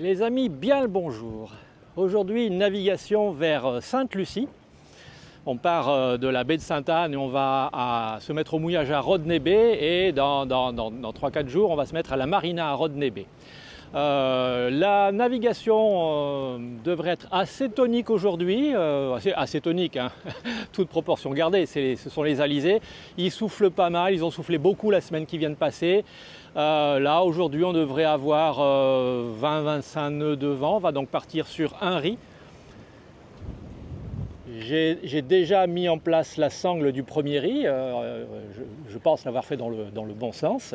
Les amis, bien le bonjour. Aujourd'hui, une navigation vers Sainte-Lucie. On part de la baie de Sainte-Anne et on va se mettre au mouillage à Rodney Bay et dans 3-4 jours, on va se mettre à la marina à Rodney Bay. La navigation devrait être assez tonique aujourd'hui, assez tonique, hein. Toute proportion gardée, ce sont les alizés. Ils soufflent pas mal, ils ont soufflé beaucoup la semaine qui vient de passer. Là aujourd'hui on devrait avoir 20-25 nœuds de vent, on va donc partir sur un riz. J'ai déjà mis en place la sangle du premier riz, je pense l'avoir fait dans le bon sens.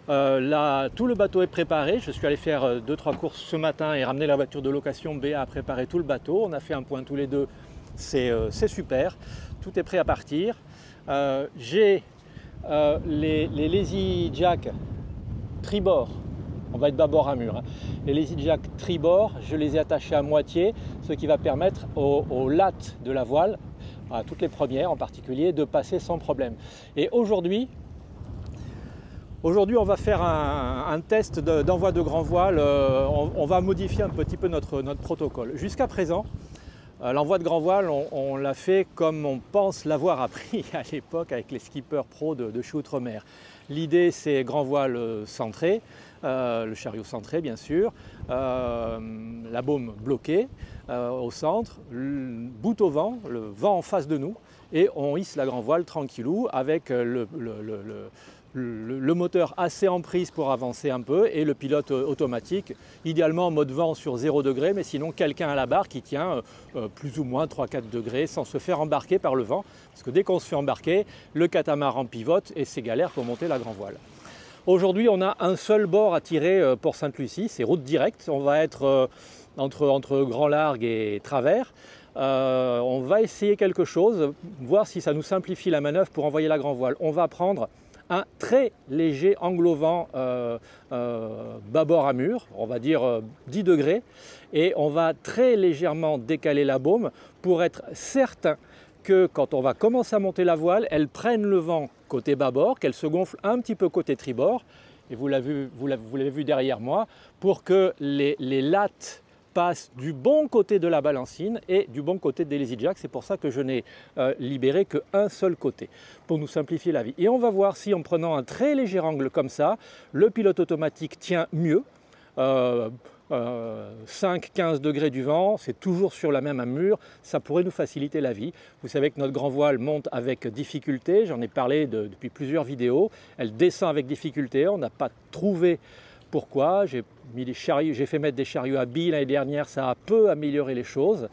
Là, tout le bateau est préparé, je suis allé faire 2-3 courses ce matin et ramener la voiture de location. Béa a préparé tout le bateau, on a fait un point tous les deux, c'est super, tout est prêt à partir. J'ai les Lazy Jack tribord, on va être bâbord à mur, hein. Les Lazy Jack tribord, je les ai attachés à moitié, ce qui va permettre aux lattes de la voile, à toutes les premières en particulier, de passer sans problème. Et aujourd'hui, on va faire un test d'envoi de grand voile. On va modifier un petit peu notre protocole. Jusqu'à présent, l'envoi de grand voile, on l'a fait comme on pense l'avoir appris à l'époque avec les skippers pro de chez Outremer. L'idée, c'est grand voile centré, le chariot centré bien sûr, la baume bloquée au centre, bout au vent, le vent en face de nous, et on hisse la grand voile tranquillou avec le moteur assez en prise pour avancer un peu et le pilote automatique, idéalement en mode vent sur 0 degré, mais sinon quelqu'un à la barre qui tient plus ou moins 3-4 degrés sans se faire embarquer par le vent, parce que dès qu'on se fait embarquer, le catamaran pivote et c'est galère pour monter la grand voile. Aujourd'hui, on a un seul bord à tirer pour Sainte-Lucie, c'est route directe, on va être entre Grand Largue et Travers. On va essayer quelque chose, voir si ça nous simplifie la manœuvre pour envoyer la grand voile. On va prendre un très léger anglo-vent bâbord à mur, on va dire 10 degrés, et on va très légèrement décaler la baume pour être certain que quand on va commencer à monter la voile, elle prenne le vent côté bâbord, qu'elle se gonfle un petit peu côté tribord, et vous l'avez vu derrière moi, pour que les lattes passe du bon côté de la balancine et du bon côté des Lazy Jack. C'est pour ça que je n'ai libéré qu'un seul côté, pour nous simplifier la vie. Et on va voir si en prenant un très léger angle comme ça, le pilote automatique tient mieux. 5-15 degrés du vent, c'est toujours sur la même amure, ça pourrait nous faciliter la vie. Vous savez que notre grand voile monte avec difficulté, j'en ai parlé depuis plusieurs vidéos, elle descend avec difficulté, on n'a pas trouvé pourquoi. J'ai fait mettre des chariots à billes l'année dernière, ça a peu amélioré les choses.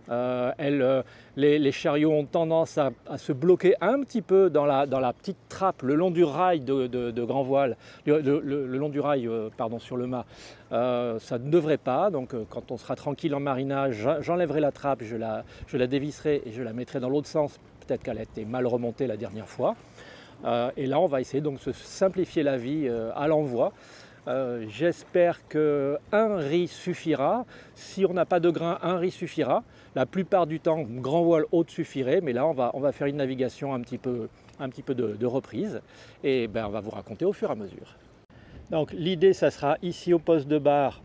Les chariots ont tendance à se bloquer un petit peu dans la petite trappe le long du rail de grand voile, le long du rail pardon, sur le mât. Ça ne devrait pas, donc quand on sera tranquille en marinage, j'enlèverai la trappe, je la dévisserai et je la mettrai dans l'autre sens, peut-être qu'elle a été mal remontée la dernière fois. Et là on va essayer donc de se simplifier la vie à l'envoi. J'espère qu'un riz suffira. Si on n'a pas de grain, un riz suffira. La plupart du temps, grand voile haute suffirait, mais là on va faire une navigation un petit peu de reprise et on va vous raconter au fur et à mesure. Donc l'idée, ça sera ici au poste de barre,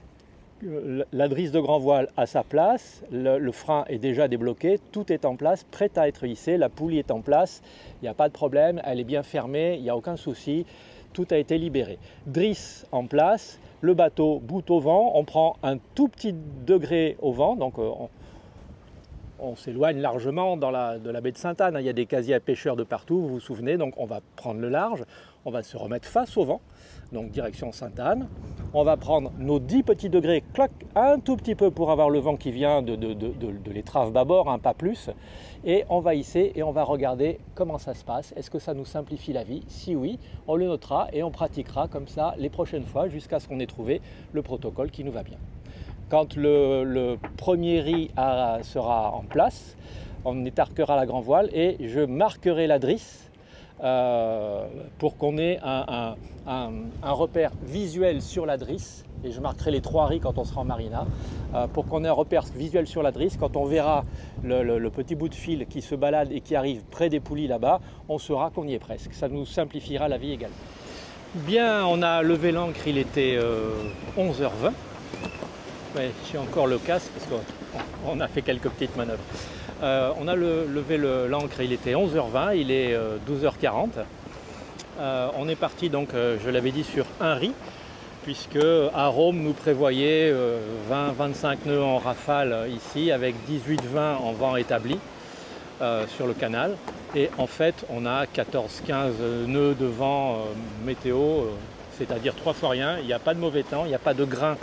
la drisse de grand voile à sa place, le frein est déjà débloqué, tout est en place, prêt à être hissé, la poulie est en place, il n'y a pas de problème, elle est bien fermée, il n'y a aucun souci. Tout a été libéré. Drisse en place, le bateau bout au vent, on prend un tout petit degré au vent, donc on s'éloigne largement de la baie de Sainte-Anne, il y a des casiers à pêcheurs de partout, vous vous souvenez, donc on va prendre le large, on va se remettre face au vent, donc direction Sainte-Anne, on va prendre nos 10 petits degrés, clac, un tout petit peu pour avoir le vent qui vient de l'étrave bâbord, un pas plus, et on va hisser et on va regarder comment ça se passe, est-ce que ça nous simplifie la vie? Si oui, on le notera et on pratiquera comme ça les prochaines fois jusqu'à ce qu'on ait trouvé le protocole qui nous va bien. Quand le premier riz sera en place, on étarquera la grand voile et je marquerai la drisse pour qu'on ait un repère visuel sur la drisse, et je marquerai les 3 riz quand on sera en marina, pour qu'on ait un repère visuel sur la drisse. Quand on verra le petit bout de fil qui se balade et qui arrive près des poulies là-bas, on saura qu'on y est presque. Ça nous simplifiera la vie également. Bien, on a levé l'ancre, il était 11h20. Ouais, j'ai encore le casque parce qu'on a fait quelques petites manœuvres. On a levé l'ancre, il était 11h20, il est 12h40. On est parti donc, je l'avais dit, sur un riz, puisque à Rome nous prévoyait 20-25 nœuds en rafale ici, avec 18-20 en vent établi sur le canal. Et en fait, on a 14-15 nœuds de vent météo, c'est-à-dire 3 fois rien. Il n'y a pas de mauvais temps, il n'y a pas de grain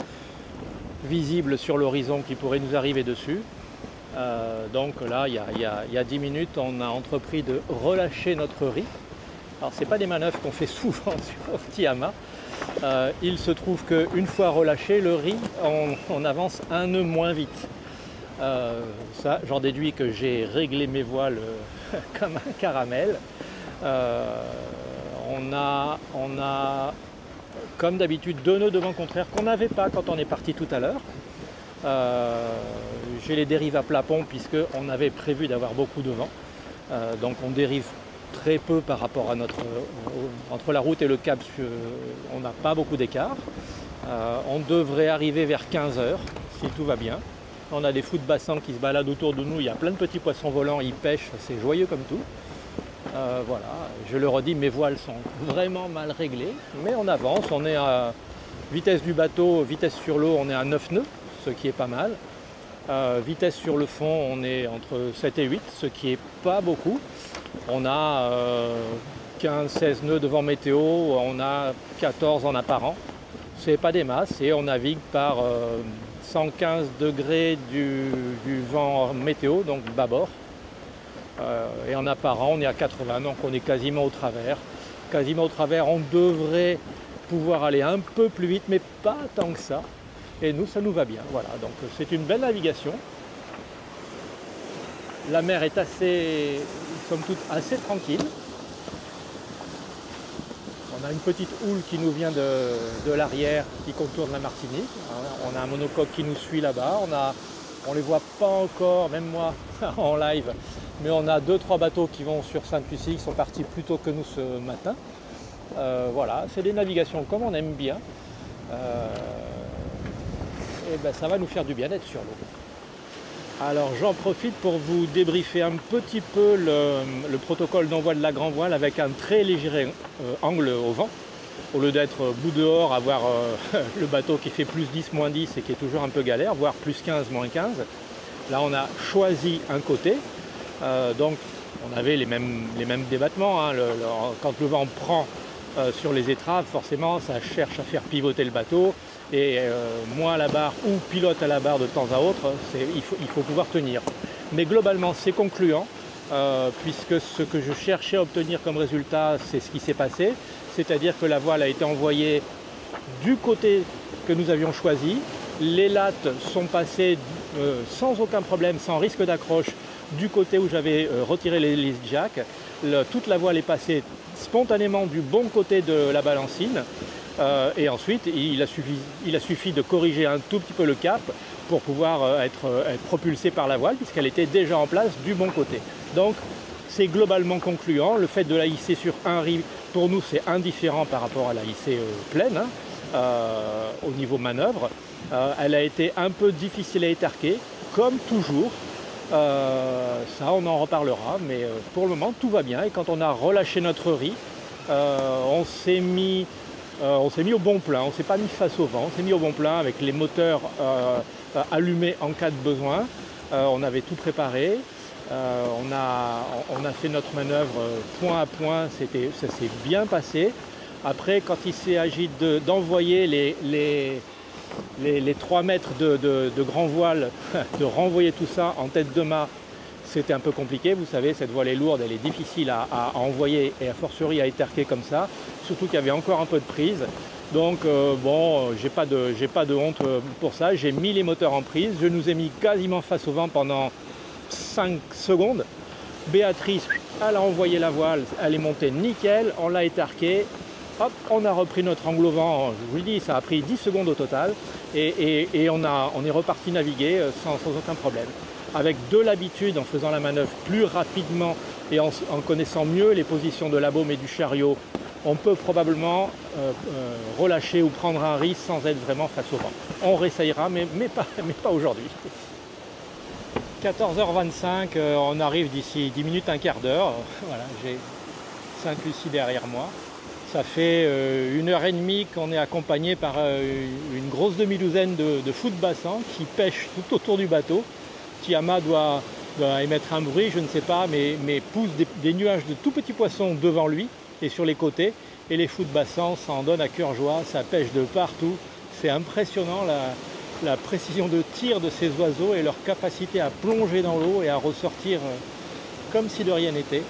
visible sur l'horizon qui pourrait nous arriver dessus. Donc là, il y a 10 minutes, on a entrepris de relâcher notre riz. Alors, ce n'est pas des manœuvres qu'on fait souvent sur Tiama. Il se trouve qu'une fois relâché, le riz, on avance un nœud moins vite. Ça, j'en déduis que j'ai réglé mes voiles comme un caramel. On a comme d'habitude 2 nœuds de vent contraire qu'on n'avait pas quand on est parti tout à l'heure. J'ai les dérives à plat pont puisqu'on avait prévu d'avoir beaucoup de vent. Donc on dérive très peu par rapport à entre la route et le cap, on n'a pas beaucoup d'écart. On devrait arriver vers 15h si tout va bien. On a des fous de bassin qui se baladent autour de nous, il y a plein de petits poissons volants, ils pêchent, c'est joyeux comme tout. Voilà, je le redis, mes voiles sont vraiment mal réglées, mais on avance, on est à vitesse du bateau, vitesse sur l'eau, on est à 9 nœuds, ce qui est pas mal. Vitesse sur le fond, on est entre 7 et 8, ce qui est pas beaucoup. On a 15-16 nœuds de vent météo, on a 14 en apparent. C'est pas des masses et on navigue par 115 degrés du vent météo, donc bâbord. Et en apparent, on est à 80, donc on est quasiment au travers. Quasiment au travers, on devrait pouvoir aller un peu plus vite, mais pas tant que ça. Et nous, ça nous va bien. Voilà, donc c'est une belle navigation. La mer est assez, somme toute, assez tranquille. On a une petite houle qui nous vient de l'arrière, qui contourne la Martinique. On a un monocoque qui nous suit là-bas. On ne les voit pas encore, même moi, en live. Mais on a 2-3 bateaux qui vont sur Sainte-Lucie, qui sont partis plus tôt que nous ce matin. Voilà, c'est des navigations comme on aime bien. Et ben, ça va nous faire du bien d'être sur l'eau. Alors j'en profite pour vous débriefer un petit peu le protocole d'envoi de la grand voile avec un très léger angle au vent. Au lieu d'être bout dehors, avoir le bateau qui fait plus 10, moins 10 et qui est toujours un peu galère, voire plus 15, moins 15. Là on a choisi un côté, donc on avait les mêmes débattements. Hein. Quand le vent prend sur les étraves, forcément ça cherche à faire pivoter le bateau. Et moi à la barre ou pilote à la barre de temps à autre, il faut pouvoir tenir. Mais globalement c'est concluant, puisque ce que je cherchais à obtenir comme résultat, c'est ce qui s'est passé. C'est-à-dire que la voile a été envoyée du côté que nous avions choisi. Les lattes sont passées sans aucun problème, sans risque d'accroche, du côté où j'avais retiré les jacks. Toute la voile est passée spontanément du bon côté de la balancine. Et ensuite, il a suffi de corriger un tout petit peu le cap pour pouvoir être propulsé par la voile, puisqu'elle était déjà en place du bon côté. Donc, c'est globalement concluant. Le fait de la hisser sur un riz, pour nous, c'est indifférent par rapport à la hisser pleine, hein, au niveau manœuvre. Elle a été un peu difficile à étarquer, comme toujours. Ça, on en reparlera, mais pour le moment, tout va bien. Et quand on a relâché notre riz, on s'est mis au bon plein, on ne s'est pas mis face au vent, on s'est mis au bon plein avec les moteurs allumés en cas de besoin. On avait tout préparé, on a fait notre manœuvre point à point, ça s'est bien passé. Après, quand il s'est agi d'envoyer les 3 mètres de grand voile, de renvoyer tout ça en tête de mât, c'était un peu compliqué. Vous savez, cette voile est lourde, elle est difficile à envoyer et à fortiori à étarquer comme ça, surtout qu'il y avait encore un peu de prise. Donc bon, j'ai pas de honte pour ça. J'ai mis les moteurs en prise, je nous ai mis quasiment face au vent pendant 5 secondes. Béatrice, elle a envoyé la voile, elle est montée nickel, on l'a étarqué. Hop, on a repris notre angle au vent, je vous le dis, ça a pris 10 secondes au total, et on est reparti naviguer sans aucun problème. Avec de l'habitude, en faisant la manœuvre plus rapidement et en connaissant mieux les positions de la baume et du chariot, on peut probablement relâcher ou prendre un risque sans être vraiment face au vent. On réessayera, mais pas aujourd'hui. 14h25, on arrive d'ici 10 minutes, un quart d'heure. Voilà, j'ai Sainte-Lucie derrière moi. Ça fait 1h30 qu'on est accompagné par une grosse demi-douzaine de fous de bassin qui pêchent tout autour du bateau. Tiama doit émettre un bruit, je ne sais pas, mais pousse des nuages de tout petits poissons devant lui et sur les côtés. Et les fous de bassin s'en donnent à cœur joie, ça pêche de partout. C'est impressionnant la précision de tir de ces oiseaux et leur capacité à plonger dans l'eau et à ressortir comme si de rien n'était.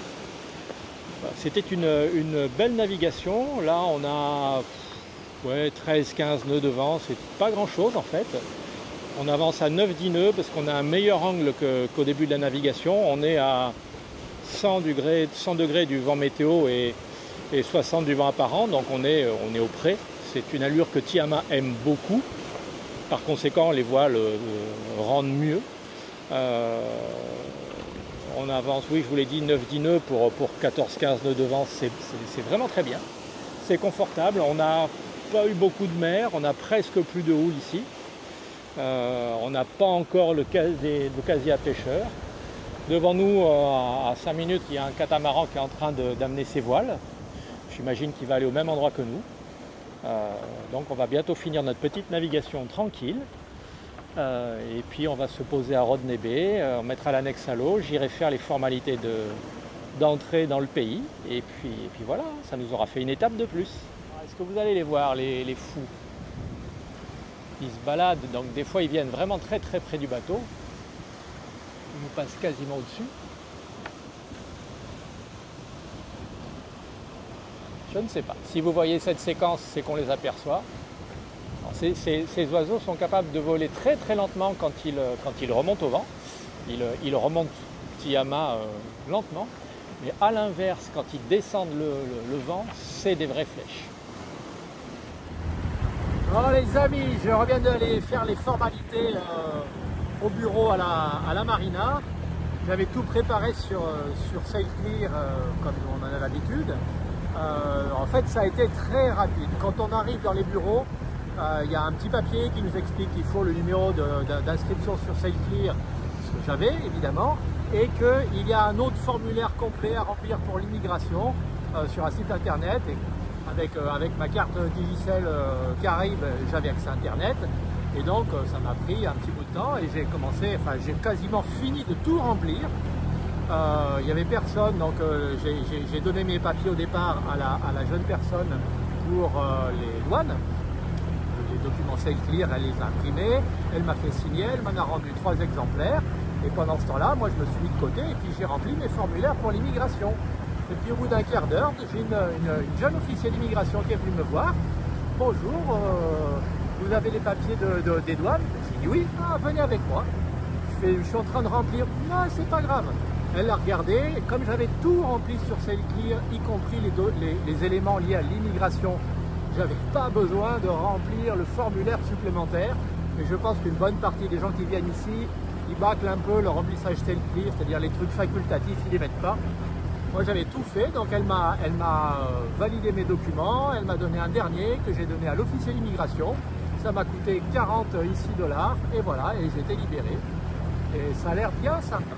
C'était une belle navigation. Là, on a 13-15 nœuds de vent, c'est pas grand chose en fait. On avance à 9-10 nœuds parce qu'on a un meilleur angle qu'au début de la navigation. On est à 100 degrés du vent météo et 60 du vent apparent, donc on est au près. C'est une allure que Tiama aime beaucoup. Par conséquent, les voiles rendent mieux. On avance, oui, je vous l'ai dit, 9-10 nœuds pour 14-15 nœuds de vent, c'est vraiment très bien. C'est confortable, on n'a pas eu beaucoup de mer, on a presque plus de houle ici. On n'a pas encore le casier à pêcheurs. Devant nous, à 5 minutes, il y a un catamaran qui est en train d'amener ses voiles. J'imagine qu'il va aller au même endroit que nous. Donc on va bientôt finir notre petite navigation tranquille. Et puis on va se poser à Rodney Bay, on mettra l'annexe à l'eau, j'irai faire les formalités d'entrée dans le pays. Et puis voilà, ça nous aura fait une étape de plus. Est-ce que vous allez les voir, les fous? Ils se baladent, donc des fois ils viennent vraiment très près du bateau. Ils nous passent quasiment au-dessus. Je ne sais pas. Si vous voyez cette séquence, c'est qu'on les aperçoit. Ces oiseaux sont capables de voler très lentement quand ils remontent au vent. Ils remontent Tiama lentement. Mais à l'inverse, quand ils descendent le vent, c'est des vraies flèches. Alors les amis, je reviens d'aller faire les formalités au bureau à la marina. J'avais tout préparé sur SailClear comme on en a l'habitude. En fait, ça a été très rapide. Quand on arrive dans les bureaux, il y a un petit papier qui nous explique qu'il faut le numéro d'inscription sur SailClear, ce que j'avais évidemment, et qu'il y a un autre formulaire complet à remplir pour l'immigration sur un site internet. Et avec ma carte Digicel Caraïbes, j'avais accès à internet. Et donc ça m'a pris un petit bout de temps et j'ai quasiment fini de tout remplir. Il n'y avait personne, donc j'ai donné mes papiers au départ à la jeune personne pour les douanes. Les documents SailClear, elle les a imprimés, elle m'a fait signer, elle m'en a rendu 3 exemplaires. Et pendant ce temps-là, moi je me suis mis de côté et puis j'ai rempli mes formulaires pour l'immigration. Et puis au bout d'un quart d'heure, j'ai une jeune officier d'immigration qui est venue me voir. Bonjour, vous avez les papiers des douanes? J'ai dit oui, venez avec moi. Je suis en train de remplir. Non, c'est pas grave. Elle l'a regardé, et comme j'avais tout rempli sur SailClear, y compris les éléments liés à l'immigration, j'avais pas besoin de remplir le formulaire supplémentaire. Mais je pense qu'une bonne partie des gens qui viennent ici, ils bâclent un peu le remplissage SailClear, c'est-à-dire les trucs facultatifs, ils les mettent pas. Moi j'avais tout fait, donc elle m'a validé mes documents, elle m'a donné un dernier que j'ai donné à l'officier d'immigration. Ça m'a coûté 40 $, et voilà, et j'ai été libéré. Et ça a l'air bien sympa.